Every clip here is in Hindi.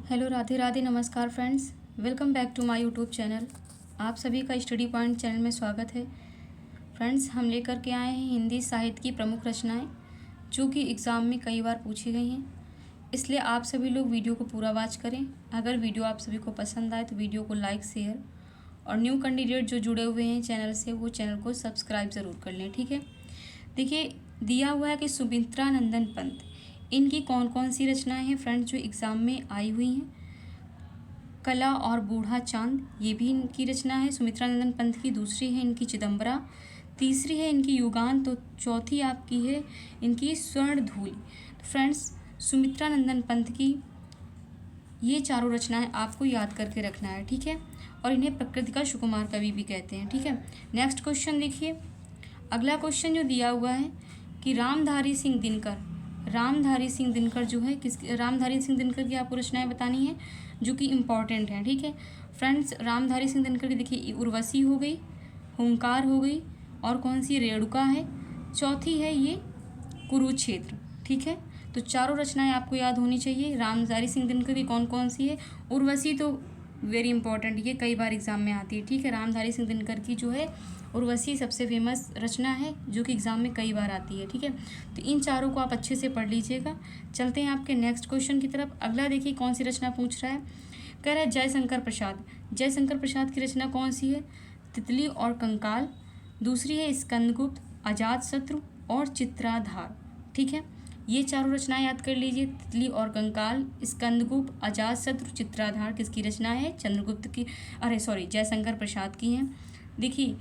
हेलो, राधे राधे, नमस्कार friends. Welcome back to my YouTube channel. आप सभी का स्टडी पॉइंट चैनल में स्वागत है। फ्रेंड्स, हम लेकर के आए हैं हिंदी साहित्य की प्रमुख रचनाएं जो कि एग्ज़ाम में कई बार पूछी गई हैं। इसलिए आप सभी लोग वीडियो को पूरा वॉच करें। अगर वीडियो आप सभी को पसंद आए तो वीडियो को लाइक, शेयर और न्यू कैंडिडेट जो जुड़े हुए हैं चैनल से वो चैनल को सब्सक्राइब ज़रूर कर लें, ठीक है। देखिए, दिया हुआ है कि सुमित्रा नंदन पंत, इनकी कौन कौन सी रचनाएं हैं फ्रेंड्स जो एग्ज़ाम में आई हुई हैं। कला और बूढ़ा चांद, ये भी इनकी रचना है सुमित्रा नंदन पंत की। दूसरी है इनकी चिदम्बरा, तीसरी है इनकी युगान, तो चौथी आपकी है इनकी स्वर्ण धूल। तो फ्रेंड्स, सुमित्रा नंदन पंत की ये चारों रचनाएं आपको याद करके रखना है, ठीक है। और इन्हें प्रकृति का सुकुमार कवि भी कहते हैं, ठीक है। नेक्स्ट क्वेश्चन देखिए। अगला क्वेश्चन जो दिया हुआ है कि रामधारी सिंह दिनकर जो है रामधारी सिंह दिनकर की आपको रचनाएं बतानी है जो कि इम्पॉर्टेंट हैं, ठीक है। फ्रेंड्स, रामधारी सिंह दिनकर की देखिए उर्वशी हो गई, हुंकार हो गई, और कौन सी रेणुका है, चौथी है ये कुरुक्षेत्र, ठीक है। तो चारों रचनाएं आपको याद होनी चाहिए। रामधारी सिंह दिनकर की कौन कौन सी है, उर्वशी तो वेरी इंपॉर्टेंट, ये कई बार एग्जाम में आती है, ठीक है। रामधारी सिंह दिनकर की जो है उर्वशी सबसे फेमस रचना है जो कि एग्जाम में कई बार आती है, ठीक है। तो इन चारों को आप अच्छे से पढ़ लीजिएगा। चलते हैं आपके नेक्स्ट क्वेश्चन की तरफ। अगला देखिए कौन सी रचना पूछ रहा है। कह रहा है जयशंकर प्रसाद। जयशंकर प्रसाद की रचना कौन सी है, तितली और कंकाल। दूसरी है स्कंदगुप्त, अजातशत्रु और चित्राधार, ठीक है। ये चारों रचनाएं याद कर लीजिए। तितली और कंकाल, स्कंदगुप्त, अजातशत्रु, चित्राधार किसकी रचना है, जयशंकर प्रसाद की हैं। देखिए,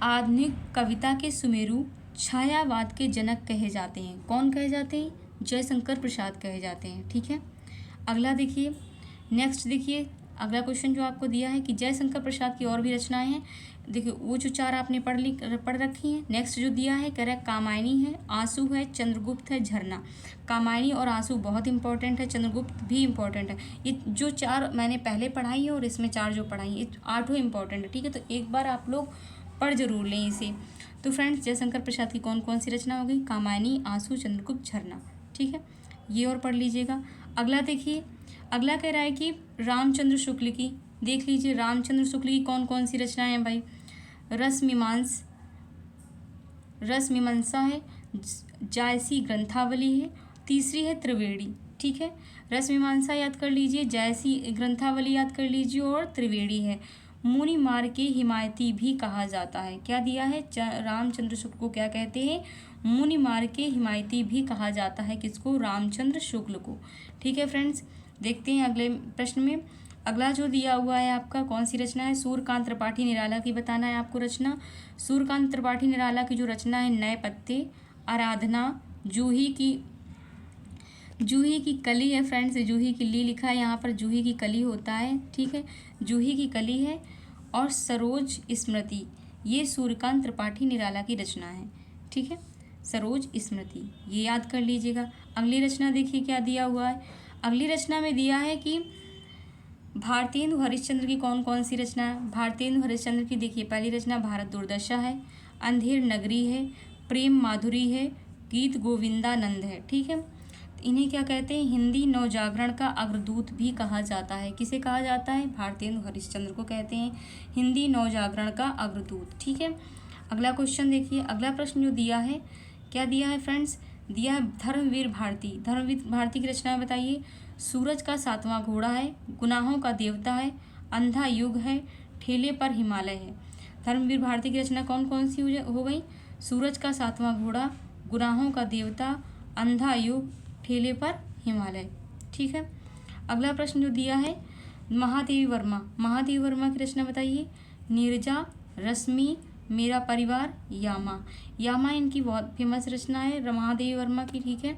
आधुनिक कविता के सुमेरु, छायावाद के जनक कहे जाते हैं। कौन कहे जाते हैं, जयशंकर प्रसाद कहे जाते हैं, ठीक है। अगला देखिए, नेक्स्ट देखिए, अगला क्वेश्चन जो आपको दिया है कि जयशंकर प्रसाद की और भी रचनाएं हैं। देखिए, वो जो चार आपने पढ़ रखी हैं। नेक्स्ट जो दिया है कह रहा है कामायनी है, आंसू है, चंद्रगुप्त है, झरना। कामायनी और आंसू बहुत इंपॉर्टेंट है, चंद्रगुप्त भी इंपॉर्टेंट है। ये जो चार मैंने पहले पढ़ाई है और इसमें चार जो पढ़ाई ये आठों इंपॉर्टेंट है, ठीक है। तो एक बार आप लोग पढ़ जरूर लें इसे। तो फ्रेंड्स, जयशंकर प्रसाद की कौन कौन सी रचना हो गई, कामायनी, आंसू, चंद्रगुप्त, झरना, ठीक है। ये और पढ़ लीजिएगा। अगला देखिए, अगला कह रहा है कि रामचंद्र शुक्ल की, देख लीजिए रामचंद्र शुक्ल की कौन कौन सी रचनाएं हैं भाई। रस मीमांसा है, जायसी ग्रंथावली है, तीसरी है त्रिवेणी, ठीक है। रस मीमांसा याद कर लीजिए, जायसी ग्रंथावली याद कर लीजिए और त्रिवेणी है। मुनि मार्ग के हिमायती भी कहा जाता है। क्या दिया है, रामचंद्र शुक्ल को क्या कहते हैं, मुनि मार्ग के हिमायती भी कहा जाता है। किसको, रामचंद्र शुक्ल को, ठीक है। फ्रेंड्स, देखते हैं अगले प्रश्न में। अगला जो दिया हुआ है आपका कौन सी रचना है, सूर्यकांत त्रिपाठी निराला की बताना है आपको रचना। सूर्यकांत त्रिपाठी निराला की जो रचना है नए पत्ते, आराधना, जूही की कली है। फ्रेंड्स, जूही की ली लिखा है यहाँ पर, जूही की कली होता है, ठीक है। जूही की कली है और सरोज स्मृति, ये सूर्यकांत त्रिपाठी निराला की रचना है, ठीक है। सरोज स्मृति ये याद कर लीजिएगा। अगली रचना देखिए क्या दिया हुआ है। अगली रचना में दिया है कि भारतेंदु हरिश्चंद्र की कौन कौन सी रचना है। भारतेंदु हरिश्चंद्र की देखिए पहली रचना भारत दुर्दशा है, अंधेर नगरी है, प्रेम माधुरी है, गीत गोविंदानंद है, ठीक है। इन्हें क्या कहते हैं, हिंदी नवजागरण का अग्रदूत भी कहा जाता है। किसे कहा जाता है, भारतेंदु हरिश्चंद्र को कहते हैं हिंदी नवजागरण का अग्रदूत, ठीक है। अगला क्वेश्चन देखिए। अगला प्रश्न जो दिया है, क्या दिया है फ्रेंड्स, दिया है धर्मवीर भारती की रचना बताइए। सूरज का सातवां घोड़ा है, गुनाहों का देवता है, अंधा युग है, ठेले पर हिमालय है। धर्मवीर भारती की रचना कौन कौन सी हो गई, सूरज का सातवां घोड़ा, गुनाहों का देवता, अंधा युग, ठेले पर हिमालय, ठीक है। अगला प्रश्न जो दिया है महादेवी वर्मा की रचना बताइए। नीरजा, रश्मि, मेरा परिवार, यामा इनकी बहुत फेमस रचना है महादेवी वर्मा की, ठीक है।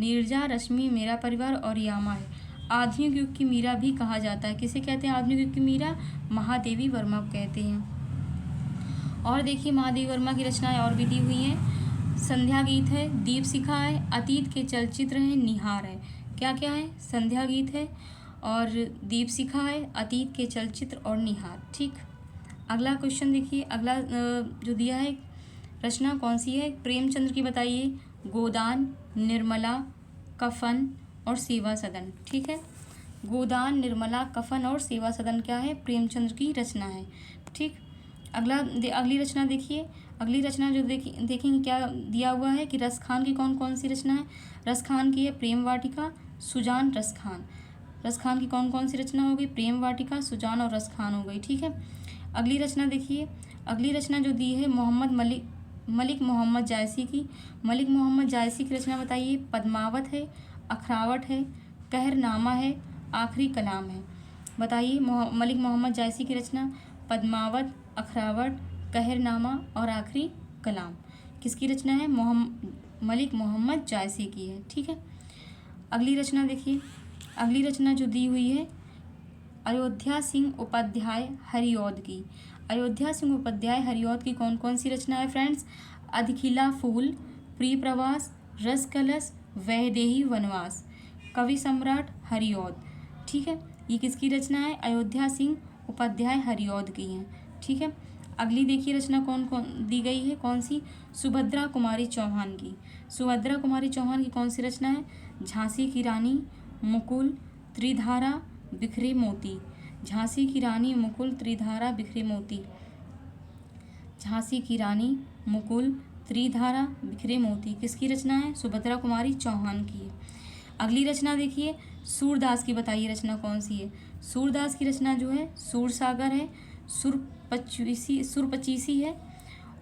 नीरजा, रश्मि, मेरा परिवार और यामा है। आधुनिक युग की मीरा भी कहा जाता है। किसे कहते हैं आधुनिक युग की मीरा, महादेवी वर्मा को कहते हैं। और देखिए महादेवी वर्मा की रचनाएं और भी दी हुई हैं। संध्या गीत है, दीप शिखा है, अतीत के चलचित्र हैं, निहार है। क्या क्या है, संध्या गीत है और दीप शिखा है, अतीत के चलचित्र और निहार, ठीक। अगला क्वेश्चन देखिए। अगला जो दिया है रचना कौन सी है, प्रेमचंद्र की बताइए। गोदान, निर्मला, कफन, और सेवा सदन। ठीक है, गोदान, निर्मला, कफन और सेवा सदन क्या है? प्रेमचंद्र की रचना है। ठीक, अगली रचना देखिए। अगली रचना जो देखेंगे क्या दिया हुआ है कि रसखान की कौन कौन सी रचना है? रसखान की है प्रेम वाटिका, सुजान, रसखान। रसखान की कौन कौन सी रचना हो गई? प्रेम वाटिका, सुजान और रसखान हो गई। ठीक है, अगली रचना देखिए। अगली रचना जो दी है मलिक मोहम्मद जायसी की। मलिक मोहम्मद जायसी की रचना बताइए। पद्मावत है, अखरावट है, कहरनामा है, आखिरी कलाम है। बताइए मलिक मोहम्मद जायसी की रचना। पद्मावत, अखरावट, कहरनामा और आखिरी कलाम किसकी रचना है? मलिक मोहम्मद जायसी की है। ठीक है, अगली रचना देखिए। अगली रचना जो दी हुई है अयोध्या सिंह उपाध्याय हरिऔध की। अयोध्या सिंह उपाध्याय हरिऔध की कौन कौन सी रचना है फ्रेंड्स? अधिखिला फूल, प्रिय प्रवास, रस कलश, वैदेही वनवास, कवि सम्राट हरिऔध। ठीक है, ये किसकी रचना है? अयोध्या सिंह उपाध्याय हरिऔध की है। ठीक है, अगली देखिए रचना कौन कौन दी गई है? कौन सी? सुभद्रा कुमारी चौहान की। सुभद्रा कुमारी चौहान की कौन सी रचना है? झांसी की रानी, मुकुल, त्रिधारा, बिखरे मोती। झांसी की रानी, मुकुल, त्रिधारा, बिखरे मोती। झांसी की रानी, मुकुल, त्रिधारा, बिखरे मोती किसकी रचना है? सुभद्रा कुमारी चौहान की है। अगली रचना देखिए सूरदास की। बताइए रचना कौन सी है? सूरदास की रचना जो है सूरसागर है, सुरपचीसी है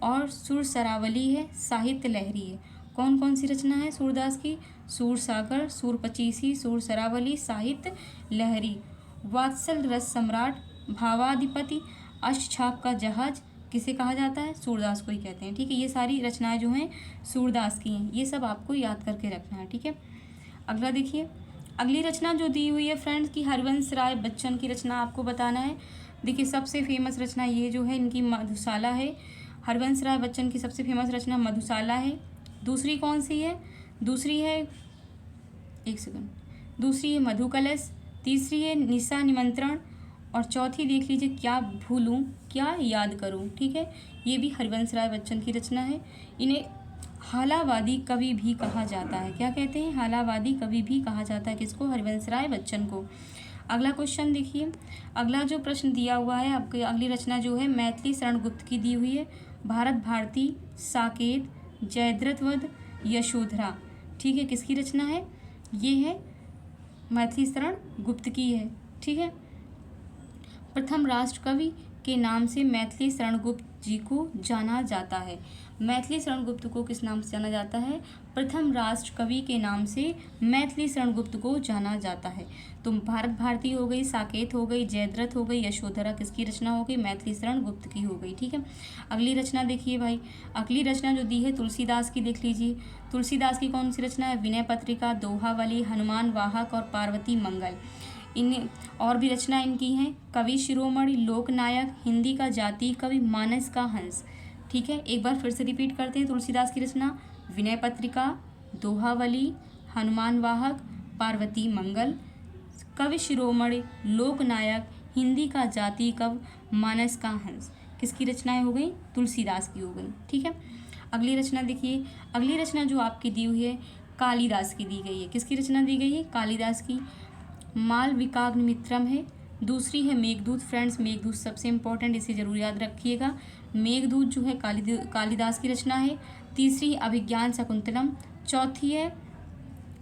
और सुरसरावली है, साहित्य लहरी है। कौन कौन सी रचना है सूरदास की? सूरसागर, सुरपचीसी, सुरसरावली, साहित्य लहरी। वात्सल रस सम्राट, भावाधिपति, अष्टछाप का जहाज किसे कहा जाता है? सूरदास को ही कहते हैं। ठीक है, ये सारी रचनाएं जो हैं सूरदास की हैं। ये सब आपको याद करके रखना है। ठीक है, अगला देखिए। अगली रचना जो दी हुई है फ्रेंड्स की हरवंश राय बच्चन की रचना आपको बताना है। देखिए सबसे फेमस रचना ये जो है इनकी मधुशाला है। हरवंश राय बच्चन की सबसे फेमस रचना मधुशाला है। दूसरी कौन सी है? दूसरी है, एक सेकंड, दूसरी है मधु कलश, तीसरी है निशा निमंत्रण और चौथी देख लीजिए क्या भूलूं क्या याद करूं। ठीक है, ये भी हरवंश राय बच्चन की रचना है। इन्हें हालावादी कवि भी कहा जाता है। क्या कहते हैं? हालावादी कवि भी कहा जाता है। किसको? हरवंश राय बच्चन को। अगला क्वेश्चन देखिए। अगला जो प्रश्न दिया हुआ है आपकी अगली रचना जो है मैथिली शरण गुप्त की दी हुई है। भारत भारती, साकेत, जयद्रथ, यशोधरा। ठीक है, किसकी रचना है? ये है मैथिली शरण गुप्त की है। ठीक है, प्रथम राष्ट्र कवि के नाम से मैथिली शरण गुप्त जी को जाना जाता है। मैथिली शरण गुप्त को किस नाम से जाना जाता है? प्रथम राष्ट्र कवि के नाम से मैथिली शरण गुप्त को जाना जाता है। तो भारत भारती हो गई, साकेत हो गई, जयद्रथ हो गई, यशोधरा किसकी रचना हो गई? मैथिली शरण गुप्त की हो गई। ठीक है, अगली रचना देखिए भाई। अगली रचना जो दी है तुलसीदास की देख लीजिए। तुलसीदास की कौन सी रचना है? विनय पत्रिका, दोहावली, हनुमान वाहक और पार्वती मंगल। इन और भी रचना इनकी हैं। कवि शिरोमणि, लोकनायक, हिंदी का जातीय कवि, मानस का हंस। ठीक है, एक बार फिर से रिपीट करते हैं तुलसीदास की रचना। विनय पत्रिका, दोहावली, हनुमान वाहक, पार्वती मंगल, कवि शिरोमणि, लोकनायक, हिंदी का जातीय कवि, मानस का हंस किसकी रचनाएं हो गई? तुलसीदास की हो गई। ठीक है, अगली रचना देखिए। अगली रचना जो आपकी दी हुई है कालिदास की दी गई है। किसकी रचना दी गई है? कालिदास की। मालविकाग्निमित्रम है। दूसरी है मेघदूत। फ्रेंड्स मेघदूत सबसे इंपॉर्टेंट, इसे जरूर याद रखिएगा। मेघदूत जो है कालिदास की रचना है। तीसरी अभिज्ञान शकुंतलम, चौथी है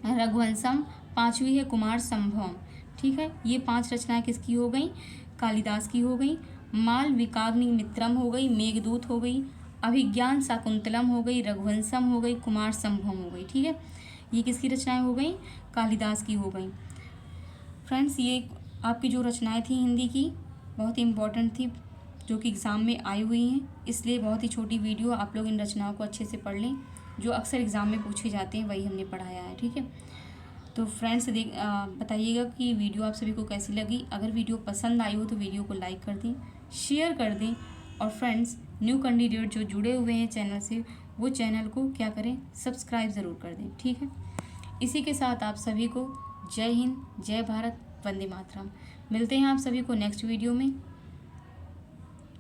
रघुवंशम, पांचवी है कुमार संभवम। ठीक है, ये 5 रचनाएं किसकी हो गई? कालिदास की हो गई। मालविकाग्निमित्रम हो गई, मेघदूत हो गई, अभिज्ञान शाकुंतलम हो गई, रघुवंशम हो गई, कुमार संभवम हो गई। ठीक है, ये किसकी रचनाएं हो गई? कालिदास की हो गई। फ्रेंड्स ये आपकी जो रचनाएं थी हिंदी की बहुत ही इम्पोर्टेंट थी, जो कि एग्ज़ाम में आई हुई हैं, इसलिए बहुत ही छोटी वीडियो, आप लोग इन रचनाओं को अच्छे से पढ़ लें। जो अक्सर एग्ज़ाम में पूछे जाते हैं वही हमने पढ़ाया है। ठीक है, तो फ्रेंड्स बताइएगा कि वीडियो आप सभी को कैसी लगी। अगर वीडियो पसंद आई हो तो वीडियो को लाइक कर दें, शेयर कर दें और फ्रेंड्स न्यू कैंडिडेट जो जुड़े हुए हैं चैनल से वो चैनल को क्या करें? सब्सक्राइब ज़रूर कर दें। ठीक है, इसी के साथ आप सभी को जय हिंद, जय भारत, वंदे मातरम। मिलते हैं आप सभी को नेक्स्ट वीडियो में।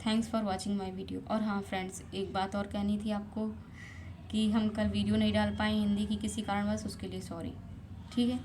Thanks for watching my video. और हाँ फ्रेंड्स, एक बात और कहनी थी आपको कि हम कल वीडियो नहीं डाल पाए हिंदी की किसी कारणवश, उसके लिए सॉरी। ठीक है।